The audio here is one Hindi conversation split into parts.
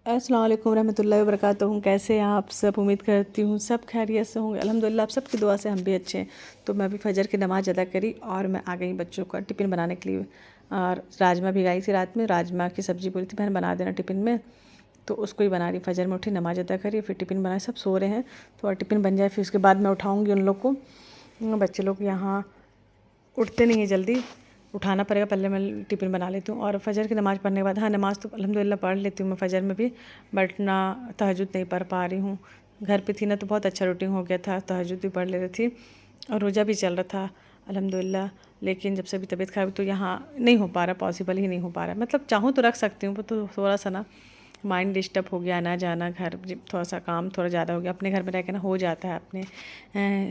अस्सलाम वालेकुम रहमतुल्लाहि व बरकातुहू। कैसे हैं आप सब? उम्मीद करती हूँ सब खैरियत से होंगे। अल्हम्दुलिल्लाह आप सबकी दुआ से हम भी अच्छे हैं। तो मैं अभी फजर की नमाज़ अदा करी और मैं आ गई बच्चों का टिफ़िन बनाने के लिए। और राजमा भिगाई थी रात में, राजमा की सब्ज़ी बोली थी बहन बना देना टिफ़िन में, तो उसको ही बना रही। फजर में उठी, नमाज़ अदा करी, फिर टिफ़िन बनाए। सब सो रहे हैं तो और टिफ़िन बन जाए फिर उसके बाद मैं उठाऊँगी उन लोग को। बच्चे लोग यहाँ उठते नहीं हैं जल्दी, उठाना पड़ेगा, पहले मैं टिफ़िन बना लेती हूँ। और फजर की नमाज़ पढ़ने के बाद, हाँ, नमाज़ तो अल्हम्दुलिल्लाह पढ़ लेती हूँ मैं फजर में भी, बट ना तहज्जुद नहीं पढ़ पा रही हूँ। घर पे थी ना तो बहुत अच्छा रूटीन हो गया था, तहज्जुद भी पढ़ ले रही थी और रोज़ा भी चल रहा था अल्हम्दुलिल्लाह। लेकिन जब से भी तबीयत ख़राब तो यहाँ नहीं हो पा रहा, पॉसिबल ही नहीं हो पा रहा। मतलब चाहूँ तो रख सकती हूँ, तो थोड़ा सा ना माइंड डिस्टर्ब हो गया, आना जाना, घर थोड़ा सा काम थोड़ा ज़्यादा हो गया। अपने घर में रह के ना हो जाता है, अपने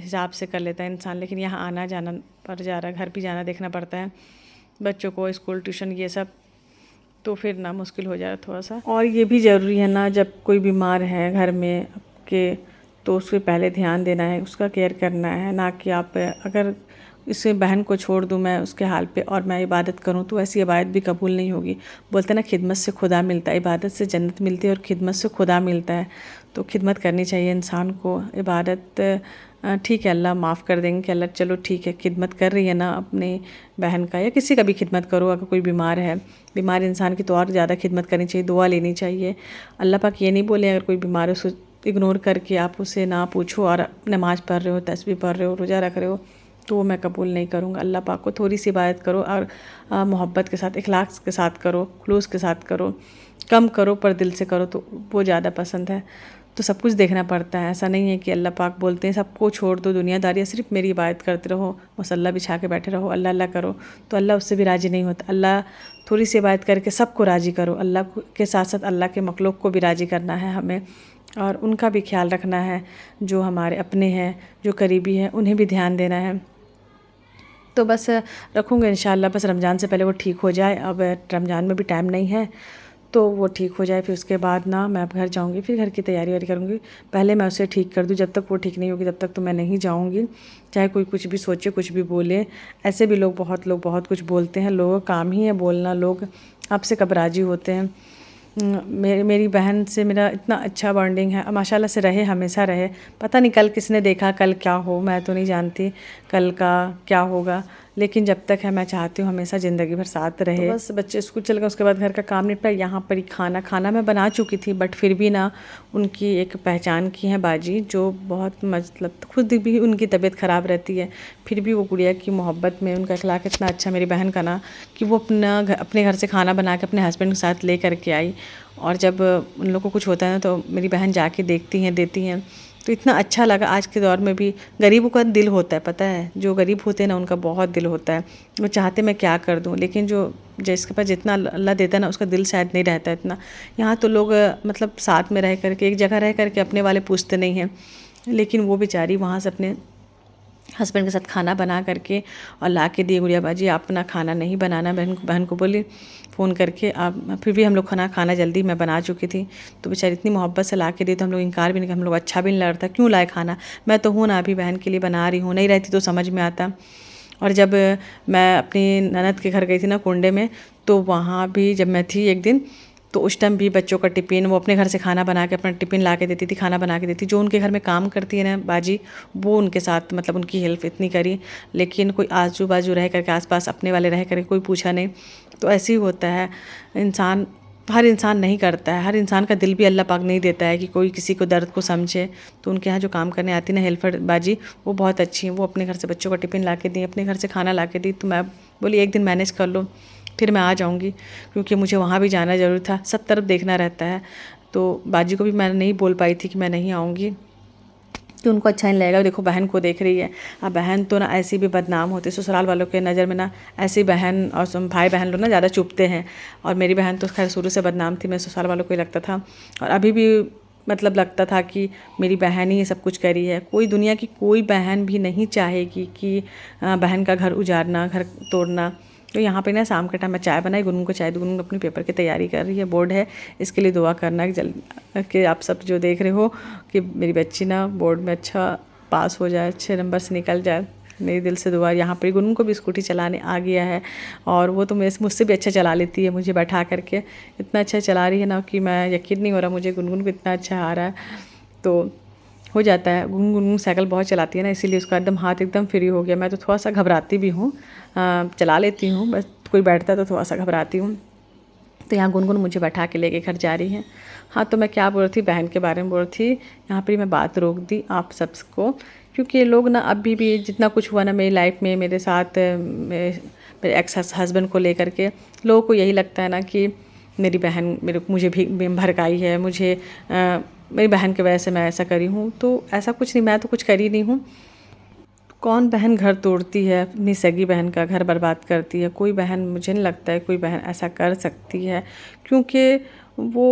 हिसाब से कर लेता है इंसान, लेकिन यहाँ आना जाना पड़ जा रहा है, घर भी जाना देखना पड़ता है, बच्चों को स्कूल ट्यूशन ये सब, तो फिर ना मुश्किल हो जा रहा है थोड़ा सा। और ये भी ज़रूरी है ना, जब कोई बीमार है घर में के तो उसके पहले ध्यान देना है, उसका केयर करना है, ना कि आप अगर इसे बहन को छोड़ दूँ मैं उसके हाल पे और मैं इबादत करूँ तो ऐसी इबादत भी कबूल नहीं होगी। बोलते हैं ना खिदमत से खुदा मिलता है, इबादत से जन्नत मिलती है और खिदमत से खुदा मिलता है। तो खिदमत करनी चाहिए इंसान को। इबादत ठीक है, अल्लाह माफ़ कर देंगे कि अल्लाह चलो ठीक है, खिदमत कर रही है ना अपनी बहन का या किसी का भी खिदमत करो। अगर कोई बीमार है, बीमार इंसान की तो और ज़्यादा खिदमत करनी चाहिए, दुआ लेनी चाहिए। अल्लाह पाक ये नहीं बोले अगर कोई बीमार है उसको इग्नोर करके आप उसे ना पूछो और नमाज़ पढ़ रहे हो, तस्बीह पढ़ रहे हो, रोज़ा रख रहे हो, तो वो मैं कबूल नहीं करूँगा। अल्लाह पाक को थोड़ी सी इबादत करो और मोहब्बत के साथ, इखलास के साथ करो, खुलूस के साथ करो, कम करो पर दिल से करो, तो वो ज़्यादा पसंद है। तो सब कुछ देखना पड़ता है, ऐसा नहीं है कि अल्लाह पाक बोलते हैं सबको छोड़ दो दुनियादारी, सिर्फ मेरी इबादत करते रहो, मसल्ला बिछा के बैठे रहो, अल्लाह अल्लाह करो, तो अल्लाह उससे भी राज़ी नहीं होता। अल्लाह थोड़ी सी इबादत करके सबको राज़ी करो। अल्लाह के साथ साथ अल्लाह के मखलूक को भी राज़ी करना है हमें, और उनका भी ख्याल रखना है, जो हमारे अपने हैं, जो करीबी हैं, उन्हें भी ध्यान देना है। तो बस रखूँगे इंशाअल्लाह, बस रमज़ान से पहले वो ठीक हो जाए। अब रमज़ान में भी टाइम नहीं है, तो वो ठीक हो जाए, फिर उसके बाद ना मैं अब घर जाऊँगी, फिर घर की तैयारी वारी करूँगी। पहले मैं उसे ठीक कर दूँ, जब तक वो ठीक नहीं होगी तब तक तो मैं नहीं जाऊँगी, चाहे कोई कुछ भी सोचे, कुछ भी बोले। ऐसे भी लोग बहुत कुछ बोलते हैं, लोगों का काम ही है बोलना, लोग आपसे कब राज़ी होते हैं। मेरी बहन से मेरा इतना अच्छा बॉन्डिंग है, माशाल्लाह से रहे, हमेशा रहे। पता नहीं कल किसने देखा, कल क्या हो, मैं तो नहीं जानती कल का क्या होगा, लेकिन जब तक है मैं चाहती हूँ हमेशा ज़िंदगी भर साथ रहे। तो बस बच्चे स्कूल चल गए, उसके बाद घर का काम निपटा। यहाँ पर ही खाना मैं बना चुकी थी, बट फिर भी ना उनकी एक पहचान की है बाजी, जो बहुत मतलब खुद भी उनकी तबीयत ख़राब रहती है, फिर भी वो गुड़िया की मोहब्बत में उनका अखलाक इतना अच्छा मेरी बहन का ना, कि वो अपने घर से खाना बना के अपने हस्बैंड के साथ ले करके आई। और जब उन लोग को कुछ होता है ना तो मेरी बहन जाके देखती हैं, देती हैं, तो इतना अच्छा लगा। आज के दौर में भी गरीबों का दिल होता है, पता है, जो गरीब होते हैं ना उनका बहुत दिल होता है, वो चाहते मैं क्या कर दूं, लेकिन जो जिसके पास जितना अल्लाह देता है ना उसका दिल शायद नहीं रहता इतना। यहाँ तो लोग मतलब साथ में रह करके, एक जगह रह करके अपने वाले पूछते नहीं हैं, लेकिन वो बेचारी वहाँ से अपने हस्बैंड के साथ खाना बना करके और ला के दी। गुड़िया बाजी आप अपना खाना नहीं बनाना, बहन को बोली फ़ोन करके आप, फिर भी हम लोग खाना जल्दी मैं बना चुकी थी, तो बेचारी इतनी मोहब्बत से ला के दी, तो हम लोग इनकार भी नहीं किया। हम लोग अच्छा भी नहीं लग रहा था, क्यों लाए खाना, मैं तो हूँ ना अभी बहन के लिए बना रही हूँ, नहीं रहती तो समझ में आता। और जब मैं अपनी ननद के घर गई थी ना कुंडे में, तो वहाँ भी जब मैं थी एक दिन, तो उस टाइम भी बच्चों का टिफ़िन वो अपने घर से खाना बना के अपना टिफ़िन ला के देती थी, खाना बना के देती। जो उनके घर में काम करती है ना बाजी, वो उनके साथ मतलब उनकी हेल्प इतनी करी, लेकिन कोई आजू बाजू रह करके, आसपास अपने वाले रह करके कोई पूछा नहीं। तो ऐसे ही होता है, इंसान हर इंसान नहीं करता है, हर इंसान का दिल भी अल्लाह पाक नहीं देता है कि कोई किसी को दर्द को समझे। तो उनके यहाँ जो काम करने आती ना हेल्पर बाजी, वो बहुत अच्छी हैं, वो अपने घर से बच्चों का टिफ़िन ला के दी, अपने घर से खाना ला के दी। तो मैं बोली एक दिन मैनेज कर लो, फिर मैं आ जाऊँगी, क्योंकि मुझे वहाँ भी जाना ज़रूरी था, सब तरफ देखना रहता है। तो बाजी को भी मैं नहीं बोल पाई थी कि मैं नहीं आऊँगी, तो उनको अच्छा नहीं लगेगा। देखो बहन को देख रही है, अब बहन तो ना ऐसी भी बदनाम होती है ससुराल वालों के नज़र में ना, ऐसी बहन और भाई बहन लोग ना ज़्यादा चुभते हैं। और मेरी बहन तो खैर शुरू से बदनाम थी, मैं ससुराल वालों को ही लगता था, और अभी भी मतलब लगता था कि मेरी बहन ही ये सब कुछ करी है। कोई दुनिया की कोई बहन भी नहीं चाहेगी कि बहन का घर उजाड़ना, घर तोड़ना। तो यहाँ पे ना शाम के टाइम मैं चाय बनाई, गुनगुन को चाय दी, गुनगुन अपने पेपर की तैयारी कर रही है, बोर्ड है, इसके लिए दुआ करना कि जल्दी कि आप सब जो देख रहे हो कि मेरी बच्ची ना बोर्ड में अच्छा पास हो जाए, अच्छे नंबर से निकल जाए। मेरी दिल से दुआ। यहाँ पर गुनगुन को भी स्कूटी चलाने आ गया है और वो तो मुझसे भी अच्छा चला लेती है, मुझे बैठा करके इतना अच्छा चला रही है ना कि मैं यकीन नहीं हो रहा मुझे गुनगुन को इतना अच्छा आ रहा है। तो हो जाता है, गुनगुन साइकिल बहुत चलाती है ना, इसीलिए उसका एकदम हाथ एकदम फ्री हो गया। मैं तो थोड़ा सा घबराती भी हूँ, चला लेती हूँ, बस कोई बैठता है तो थोड़ा सा घबराती हूँ। तो यहाँ गुनगुन मुझे बैठा के लेके घर जा रही है। हाँ, तो मैं क्या बोल रही थी, बहन के बारे में बोल रही थी। यहाँ पर मैं बात रोक दी आप सबको, क्योंकि ये लोग ना अभी भी जितना कुछ हुआ ना मेरी लाइफ में मेरे साथ, मेरे एक्स हस्बैंड को लेकर के, लोगों को यही लगता है ना कि मेरी बहन मुझे भी भड़काई है, मेरी बहन की वजह से मैं ऐसा करी हूँ। तो ऐसा कुछ नहीं, मैं तो कुछ करी नहीं हूँ। कौन बहन घर तोड़ती है, अपनी सगी बहन का घर बर्बाद करती है? कोई बहन, मुझे नहीं लगता है कोई बहन ऐसा कर सकती है, क्योंकि वो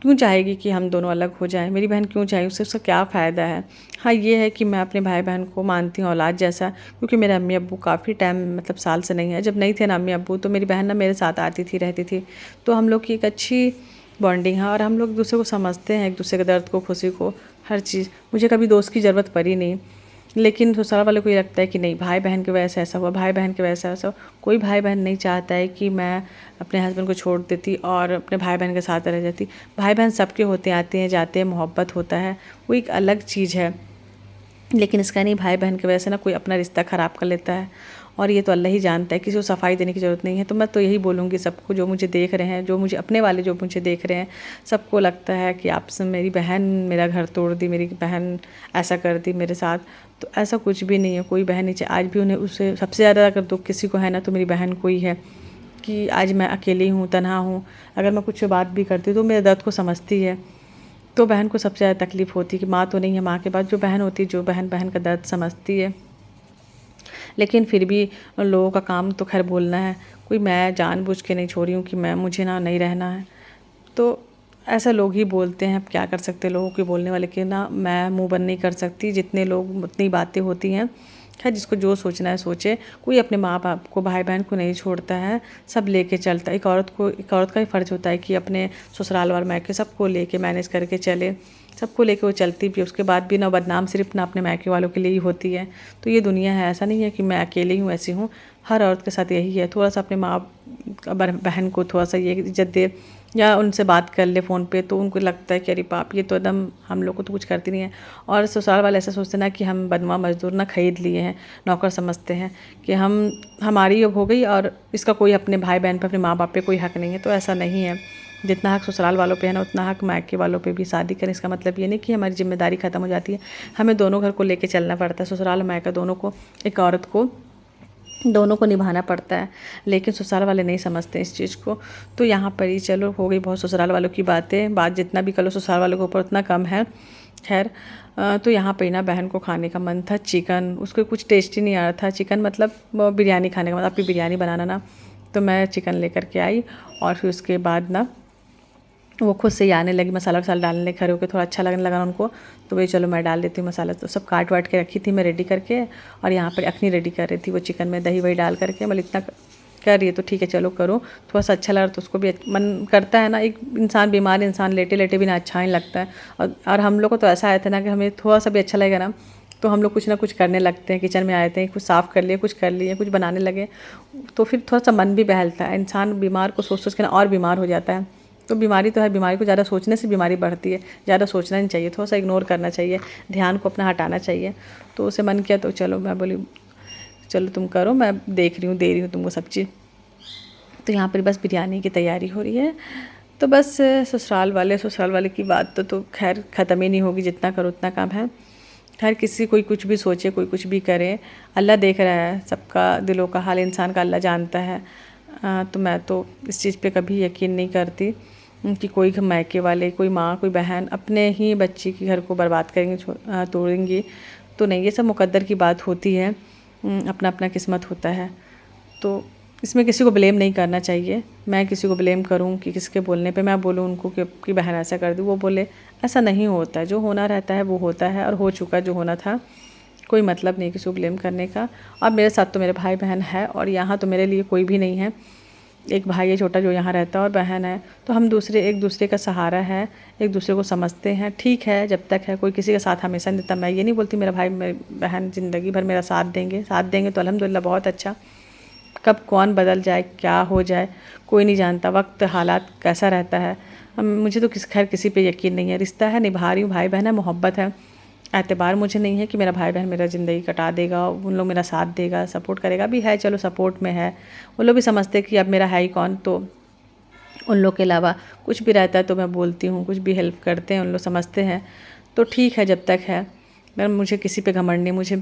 क्यों चाहेगी कि हम दोनों अलग हो जाएं? मेरी बहन क्यों चाहे, उसका क्या फ़ायदा है? हाँ, ये है कि मैं अपने भाई बहन को मानती हूँ औलाद जैसा, क्योंकि मेरे अम्मी अब्बू काफ़ी टाइम मतलब साल से नहीं है। जब नहीं थे ना अम्मी अब्बू, तो मेरी बहन ना मेरे साथ आती थी, रहती थी। तो हम लोग की एक अच्छी बॉन्डिंग है और हम लोग एक दूसरे को समझते हैं, एक दूसरे के दर्द को, खुशी को, हर चीज़। मुझे कभी दोस्त की ज़रूरत पड़ी नहीं। लेकिन ससुराल वालों को ये लगता है कि नहीं, भाई बहन की वजह से ऐसा हुआ, भाई बहन की वजह से ऐसा हुआ। कोई भाई बहन नहीं चाहता है कि मैं अपने हस्बैंड को छोड़ देती और अपने भाई बहन के साथ रह जाती। भाई बहन सबके होते, आते हैं जाते हैं, मोहब्बत होता है, वो एक अलग चीज़ है। लेकिन इसका नहीं, भाई बहन की वजह से ना कोई अपना रिश्ता ख़राब कर लेता है, और ये तो अल्लाह ही जानता है, किसी को सफाई देने की ज़रूरत नहीं है। तो मैं तो यही बोलूँगी सबको, जो मुझे देख रहे हैं, जो मुझे अपने वाले जो मुझे देख रहे हैं, सबको लगता है कि आपसे मेरी बहन मेरा घर तोड़ दी, मेरी बहन ऐसा कर दी मेरे साथ, तो ऐसा कुछ भी नहीं है। कोई बहन नीचे आज भी उन्हें, उससे सबसे ज़्यादा अगर दुख किसी को है ना, तो मेरी बहन को ही है कि आज मैं अकेली हूँ, तन्हा हूँ। अगर मैं कुछ बात भी करती हूँ तो मेरे दर्द को समझती है। तो बहन को सबसे ज़्यादा तकलीफ़ होती है कि माँ तो नहीं है, माँ के बाद जो बहन होती है, जो बहन बहन का दर्द समझती है। लेकिन फिर भी लोगों का काम तो खैर बोलना है। कोई मैं जानबूझ के नहीं छोड़ रही हूँ कि मुझे ना नहीं रहना है। तो ऐसा लोग ही बोलते हैं, अब क्या कर सकते हैं लोगों के बोलने वाले के ना, मैं मुँह बंद नहीं कर सकती। जितने लोग उतनी बातें होती हैं। खैर, जिसको जो सोचना है सोचे। कोई अपने माँ बाप को, भाई बहन को नहीं छोड़ता है, सब लेके चलता है। एक औरत का ही फ़र्ज़ होता है कि अपने ससुराल और मायके सबको लेके मैनेज करके चले, सबको लेके वो चलती भी। उसके बाद भी ना बदनाम सिर्फ ना अपने मायके वालों के लिए ही होती है। तो ये दुनिया है, ऐसा नहीं है कि मैं अकेली हूँ, ऐसी हूँ। हर औरत के साथ यही है। थोड़ा सा अपने माँ बहन को थोड़ा सा ये इज्जत दे, या उनसे बात कर ले फ़ोन पे, तो उनको लगता है कि अरे बाप, ये तो एकदम हम लोग को तो कुछ करती नहीं है। और ससुराल वाले ऐसा सोचते ना कि हम बदमाश मज़दूर ना खरीद लिए हैं, नौकर समझते हैं कि हमारी हो गई और इसका कोई अपने भाई बहन पे, अपने माँ बाप पे कोई हक़ नहीं है। तो ऐसा नहीं है। जितना हक़ ससुराल वालों पे है ना, उतना हक़ मायके वालों पे भी। शादी करें इसका मतलब ये नहीं कि हमारी ज़िम्मेदारी ख़त्म हो जाती है। हमें दोनों घर को लेके चलना पड़ता है, ससुराल और मायका दोनों को, एक औरत को दोनों को निभाना पड़ता है। लेकिन ससुराल वाले नहीं समझते इस चीज़ को। तो यहाँ पर ही चलो, हो गई बहुत ससुराल वालों की बातें। बात जितना भी कर लो ससुराल वालों के ऊपर उतना कम है। खैर, तो यहाँ पे ना बहन को खाने का मन था चिकन, उसको कुछ टेस्ट ही नहीं आ रहा था। चिकन मतलब बिरयानी खाने का मतलब, आपकी बिरयानी बनाना ना। तो मैं चिकन लेकर के आई और फिर उसके बाद ना वो खुद से ही आने लगी, मसाला वसाला डालने लगी। खड़े होकर थोड़ा अच्छा लगने लगा उनको, तो भाई चलो मैं डाल देती हूँ मसाला। तो सब काट वाट के रखी थी मैं रेडी करके, और यहाँ पर अखनी रेडी कर रही थी वो चिकन में, दही वही डाल करके। मतलब इतना कर रही है तो ठीक है चलो करो। थोड़ा सा अच्छा लगा तो उसको भी मन करता है ना, एक इंसान बीमार इंसान लेटे लेटे भी ना अच्छा नहीं लगता है। और हम लोग को तो ऐसा आया था ना कि हमें थोड़ा सा भी अच्छा लगेगा ना, तो हम लोग कुछ ना कुछ करने लगते हैं। किचन में आए थे, कुछ साफ़ कर लिए, कुछ कर लिए, कुछ बनाने लगे, तो फिर थोड़ा सा मन भी बहलता है। इंसान बीमार को सोच सोच के ना और बीमार हो जाता है। तो बीमारी तो है, बीमारी को ज़्यादा सोचने से बीमारी बढ़ती है। ज़्यादा सोचना नहीं चाहिए, थोड़ा सा इग्नोर करना चाहिए, ध्यान को अपना हटाना चाहिए। तो उसे मन किया तो चलो, मैं बोली चलो तुम करो, मैं देख रही हूँ, दे रही हूँ तुमको सब चीज़। तो यहाँ पर बस बिरयानी की तैयारी हो रही है। तो बस ससुराल वाले की बात तो खैर ख़त्म ही नहीं होगी, जितना करो उतना कम है। खैर, कोई कुछ भी सोचे, कोई कुछ भी करे, अल्लाह देख रहा है सबका दिलों का हाल, इंसान का अल्लाह जानता है। तो मैं तो इस चीज़ पे कभी यकीन नहीं करती कि कोई मायके वाले, कोई माँ, कोई बहन अपने ही बच्ची के घर को बर्बाद करेंगी, तोड़ेंगी। तो नहीं, ये सब मुकद्दर की बात होती है, अपना अपना किस्मत होता है। तो इसमें किसी को ब्लेम नहीं करना चाहिए। मैं किसी को ब्लेम करूं कि किसके बोलने पे मैं बोलूं उनको कि बहन ऐसा कर दी, वो बोले, ऐसा नहीं होता है। जो होना रहता है वो होता है, और हो चुका जो होना था। कोई मतलब नहीं किसी को ब्लेम करने का। और मेरे साथ तो मेरे भाई बहन है, और यहाँ तो मेरे लिए कोई भी नहीं है। एक भाई है छोटा जो यहाँ रहता है और बहन है, तो हम एक दूसरे का सहारा है, एक दूसरे को समझते हैं। ठीक है, जब तक है कोई किसी का साथ हमेशा नहीं देता। मैं ये नहीं बोलती मेरा भाई बहन ज़िंदगी भर मेरा साथ देंगे तो अल्हम्दुलिल्लाह बहुत अच्छा। कब कौन बदल जाए, क्या हो जाए, कोई नहीं जानता। वक्त हालात कैसा रहता है, मुझे तो खैर किसी पे यकीन नहीं है। रिश्ता है, निभा रही हूँ, भाई बहन है, मोहब्बत है। एतबार मुझे नहीं है कि मेरा भाई बहन मेरा ज़िंदगी कटा देगा, उन लोग मेरा साथ देगा, सपोर्ट करेगा भी है, चलो सपोर्ट में है। उन लोग भी समझते कि अब मेरा है ही कौन, तो उन लोग के अलावा कुछ भी रहता है तो मैं बोलती हूँ, कुछ भी हेल्प करते हैं, उन लोग समझते हैं, तो ठीक है जब तक है। मुझे किसी पे घमंड नहीं, मुझे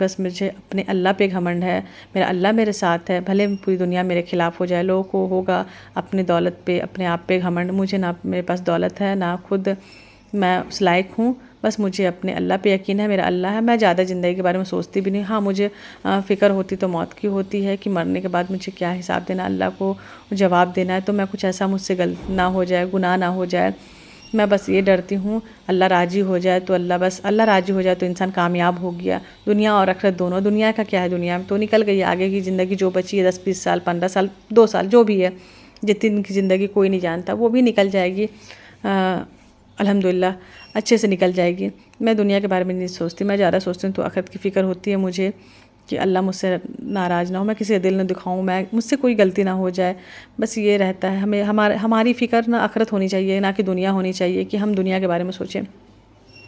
अपने अल्लाह पे घमंड है। मेरा अल्लाह मेरे साथ है, भले पूरी दुनिया मेरे खिलाफ़ हो जाए। लोगों को होगा अपनी दौलत पे, अपने आप पे घमंड। मुझे ना मेरे पास दौलत है, ना खुद मैं उस लायक हूँ। बस मुझे अपने अल्लाह पे यकीन है, मेरा अल्लाह है। मैं ज़्यादा ज़िंदगी के बारे में सोचती भी नहीं। हाँ, मुझे फ़िक्र होती तो मौत की होती है कि मरने के बाद मुझे क्या हिसाब देना, अल्लाह को जवाब देना है। तो मैं कुछ ऐसा मुझसे गलत ना हो जाए, गुनाह ना हो जाए, मैं बस ये डरती हूँ। अल्लाह राज़ी हो जाए तो अल्लाह राज़ी हो जाए तो इंसान कामयाब हो गया। दुनिया और आखिरत दोनों। दुनिया का क्या है, दुनिया में तो निकल गई। आगे की ज़िंदगी जो बची है 10-20 साल, 15 साल, 2 साल, जो भी है, जितनी दिन की ज़िंदगी कोई नहीं जानता, वो भी निकल जाएगी। अल्हम्दुलिल्लाह अच्छे से निकल जाएगी। मैं दुनिया के बारे में नहीं सोचती, मैं ज़्यादा सोचती हूँ तो आखिरत की फ़िक्र होती है मुझे कि अल्लाह मुझसे नाराज़ ना हो, मैं किसी का दिल ना दुखाऊँ, मुझसे कोई गलती ना हो जाए। बस ये रहता है हमें। हमारी फ़िक्र ना आखिरत होनी चाहिए, ना कि दुनिया होनी चाहिए कि हम दुनिया के बारे में सोचें।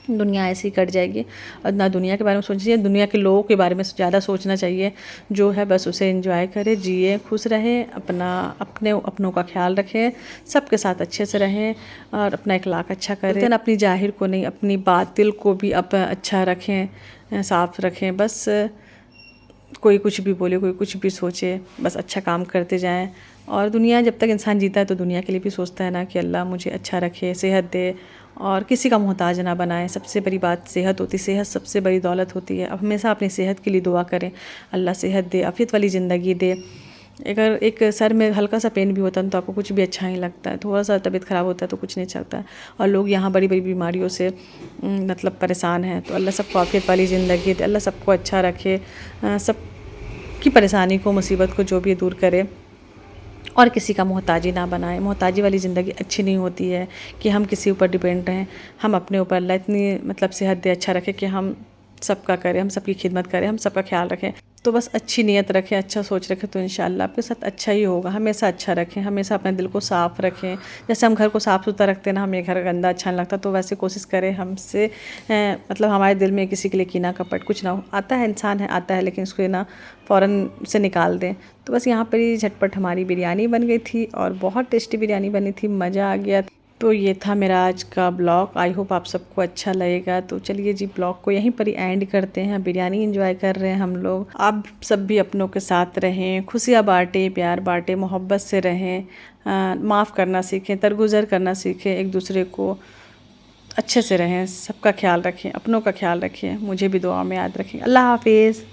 दुनिया ऐसे ही कट जाएगी। और ना दुनिया के बारे में सोचना चाहिए, दुनिया के लोगों के बारे में ज़्यादा सोचना चाहिए। जो है बस उसे एंजॉय करें, जिए, खुश रहें, अपनों का ख्याल रखें, सबके साथ अच्छे से रहें और अपना इखलाक अच्छा करें। लेकिन अपनी ज़ाहिर को नहीं, अपनी बातिल को भी अच्छा रखें, साफ़ रखें। बस कोई कुछ भी बोले, कोई कुछ भी सोचे, बस अच्छा काम करते जाएं। और दुनिया जब तक इंसान जीता है तो दुनिया के लिए भी सोचता है ना कि अल्लाह मुझे अच्छा रखे, सेहत दे और किसी का मोहताज ना बनाए। सबसे बड़ी बात सेहत होती है, सेहत सबसे बड़ी दौलत होती है। अब हमेशा अपनी सेहत के लिए दुआ करें, अल्लाह सेहत दे, आफियत वाली ज़िंदगी दे। अगर एक सर में हल्का सा पेन भी होता है तो आपको कुछ भी अच्छा नहीं लगता है, थोड़ा सा तबीयत ख़राब होता है तो कुछ नहीं चलता है। और लोग यहाँ बड़ी बड़ी बीमारियों से मतलब परेशान हैं, तो अल्लाह सबको आफियत वाली ज़िंदगी दे, अल्लाह सबको अच्छा रखे, सब की परेशानी को, मुसीबत को जो भी दूर करे और किसी का मोहताजी ना बनाए। मोहताजी वाली ज़िंदगी अच्छी नहीं होती है कि हम किसी ऊपर डिपेंड रहें। हम अपने ऊपर अल्लाह इतनी मतलब सेहत दे, अच्छा रखे कि हम सबका करें, हम सबकी खिदमत करें, हम सबका ख्याल रखें। तो बस अच्छी नीयत रखें, अच्छा सोच रखें तो इंशाअल्लाह आपके साथ अच्छा ही होगा। हमेशा अच्छा रखें, हमेशा अपने दिल को साफ़ रखें। जैसे हम घर को साफ़ सुथरा रखते हैं ना, हमें घर गंदा अच्छा नहीं लगता, तो वैसे कोशिश करें हमसे मतलब हमारे दिल में किसी के लिए कीना कपट कुछ ना हो। आता है, इंसान है, आता है, लेकिन उसको ना फ़ौरन से निकाल दें। तो बस यहाँ पर ही झटपट हमारी बिरयानी बन गई थी और बहुत टेस्टी बिरयानी बनी थी, मज़ा आ गया। तो ये था मेरा आज का ब्लॉग। आई होप आप सबको अच्छा लगेगा। तो चलिए जी, ब्लॉग को यहीं पर ही एंड करते हैं। बिरयानी एंजॉय कर रहे हैं हम लोग। आप सब भी अपनों के साथ रहें, खुशियाँ बाँटें, प्यार बाँटें, मोहब्बत से रहें, माफ़ करना सीखें, दरगुजर करना सीखें, एक दूसरे को अच्छे से रहें, सबका ख्याल रखें, अपनों का ख्याल रखें। मुझे भी दुआ में याद रखें। अल्लाह हाफिज़।